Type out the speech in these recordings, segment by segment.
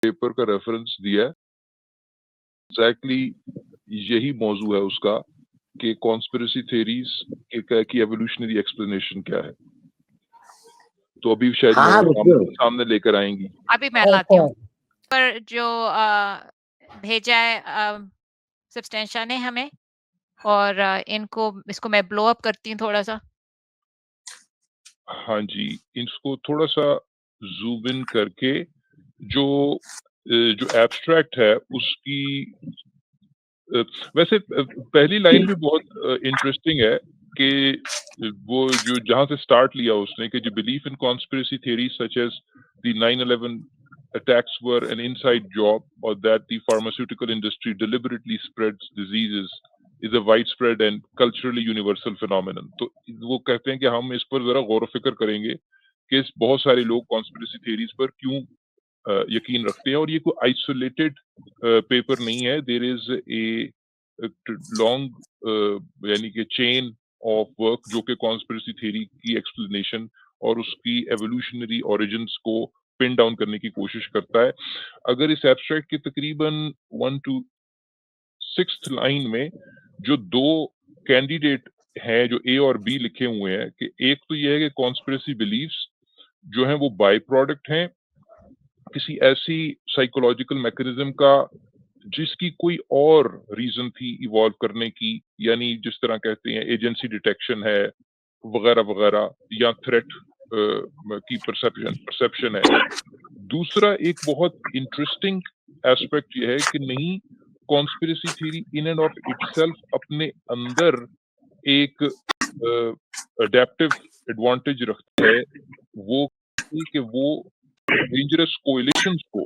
Paper کا reference دیا ہے، ایگزیکٹلی یہی موضوع ہے اس کا کہ کانسپریسی تھیریز کی ایوولوشنری ایکسپلینیشن کیا ہے. تو ابھی شاید ہاں سامنے لے کر آئیں گی. ابھی میں لاتی ہوں پر جو بھیجا ہے سبسٹینشا نے ہمیں، اور اس کو میں بلو اپ کرتی ہوں تھوڑا سا. ہاں جی، اس کو تھوڑا سا زوم ان کر کے جو ایبسٹریکٹ ہے اس کی ویسے پہلی لائن بھی بہت انٹرسٹنگ ہے کہ وہ جو جہاں سے سٹارٹ لیا اس نے کہ جو belief in conspiracy theory such as the 9/11 attacks were an inside job or that the pharmaceutical industry deliberately spreads diseases is a widespread and culturally universal phenomenon. تو وہ کہتے ہیں کہ ہم اس پر ذرا غور و فکر کریں گے کہ بہت سارے لوگ کانسپریسی تھیریز پر کیوں یقین رکھتے ہیں، اور یہ کوئی آئسولیٹڈ پیپر نہیں ہے. دیر از اے لانگ یعنی کہ چین آف ورک جو کہ کانسپریسی تھیری کی ایکسپلینیشن اور اس کی ایوولوشنری اوریجنس کو پن ڈاؤن کرنے کی کوشش کرتا ہے. اگر اس ایبسٹریکٹ کے تقریباً 1 to 6 لائن میں جو 2 کینڈیڈیٹ ہیں جو اے اور بی لکھے ہوئے ہیں، کہ ایک تو یہ ہے کہ کانسپریسی بلیفس جو ہیں وہ بائی پروڈکٹ ہیں کسی ایسی سائیکولوجیکل میکانزم کا جس کی کوئی اور ریزن تھی ایوالو کرنے کی، یعنی جس طرح کہتے ہیں ایجنسی ڈیٹیکشن ہے وغیرہ وغیرہ، یا تھریٹ کی پرسپشن ہے. دوسرا ایک بہت انٹرسٹنگ ایسپیکٹ یہ ہے کہ نہیں، conspiracy theory in and of it self اپنے اندر ایک اڈیپٹیو ایڈوانٹیج رکھتا ہے، وہ کہ وہ ڈینجرس کوئلیشنز کو،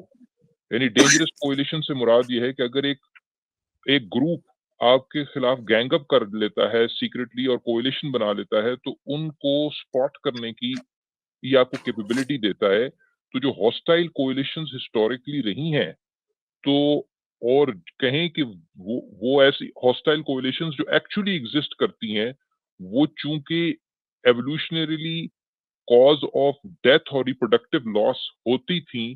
یعنی ڈینجرس کوئلیشن سے مراد یہ ہے کہ اگر ایک گروپ آپ کے خلاف گینگ اپ کر لیتا ہے سیکرٹلی اور کوئلیشن بنا لیتا ہے، تو ان کو سپاٹ کرنے کی یہ آپ کو کیپیبلٹی دیتا ہے. تو جو ہاسٹائل کوئلیشنز ہسٹوریکلی رہی ہیں، تو اور کہیں کہ وہ ایسی ہاسٹائل کوئلیشنز جو ایکچولی ایگزسٹ کرتی ہیں، وہ چونکہ ایوولوشنریلی کاز آف ڈیتھ اور ریپروڈکٹیو لاس ہوتی تھیں،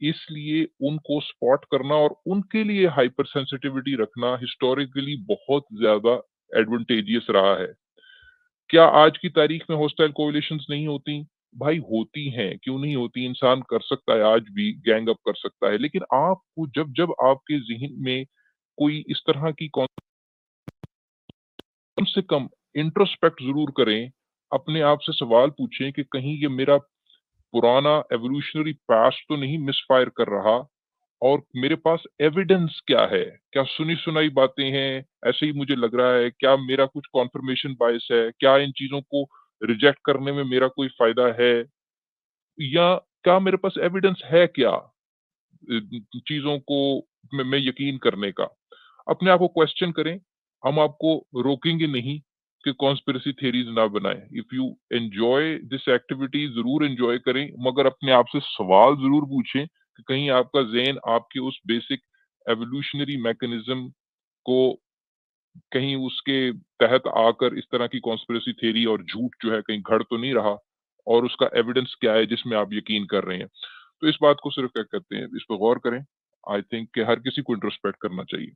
اس لیے ان کو سپاٹ کرنا اور ان کے لیے ہائپر سینسٹیوٹی رکھنا ہسٹوریکلی بہت زیادہ ایڈوانٹیجیس رہا ہے. کیا آج کی تاریخ میں ہاسٹائل کوئلیشنز نہیں ہوتی؟ بھائی ہوتی ہیں، کیوں نہیں ہوتی؟ انسان کر سکتا ہے، آج بھی گینگ اپ کر سکتا ہے. لیکن آپ کو جب آپ کے ذہن میں کوئی اس طرح کی کم سے کم انٹروسپیکٹ ضرور کریں، اپنے آپ سے سوال پوچھیں کہ کہیں یہ میرا پرانا ایوولوشنری پاسٹ تو نہیں مس فائر کر رہا، اور میرے پاس ایویڈنس کیا ہے؟ کیا سنی سنائی باتیں ہیں، ایسے ہی مجھے لگ رہا ہے؟ کیا میرا کچھ کانفرمیشن بائس ہے؟ کیا ان چیزوں کو ریجیکٹ کرنے میں میرا کوئی فائدہ ہے؟ یا کیا میرے پاس ایویڈنس ہے کیا چیزوں کو میں یقین کرنے کا؟ اپنے آپ کو کویسچن کریں. ہم آپ کو روکیں گے نہیں کہ کانسپریسی تھیریز نہ بنائیں. If you enjoy this activity ضرور انجوائے کریں، مگر اپنے آپ سے سوال ضرور پوچھیں کہ کہیں آپ کا ذہن آپ کے اس بیسک ایوولوشنری میکانزم کو کہیں اس کے تحت آ کر اس طرح کی کانسپریسی تھیری اور جھوٹ جو ہے کہیں گھڑ تو نہیں رہا، اور اس کا ایویڈنس کیا ہے جس میں آپ یقین کر رہے ہیں. تو اس بات کو صرف کیا کہتے ہیں، اس پہ غور کریں. آئی تھنک کہ ہر کسی کو انٹروسپیکٹ کرنا چاہیے.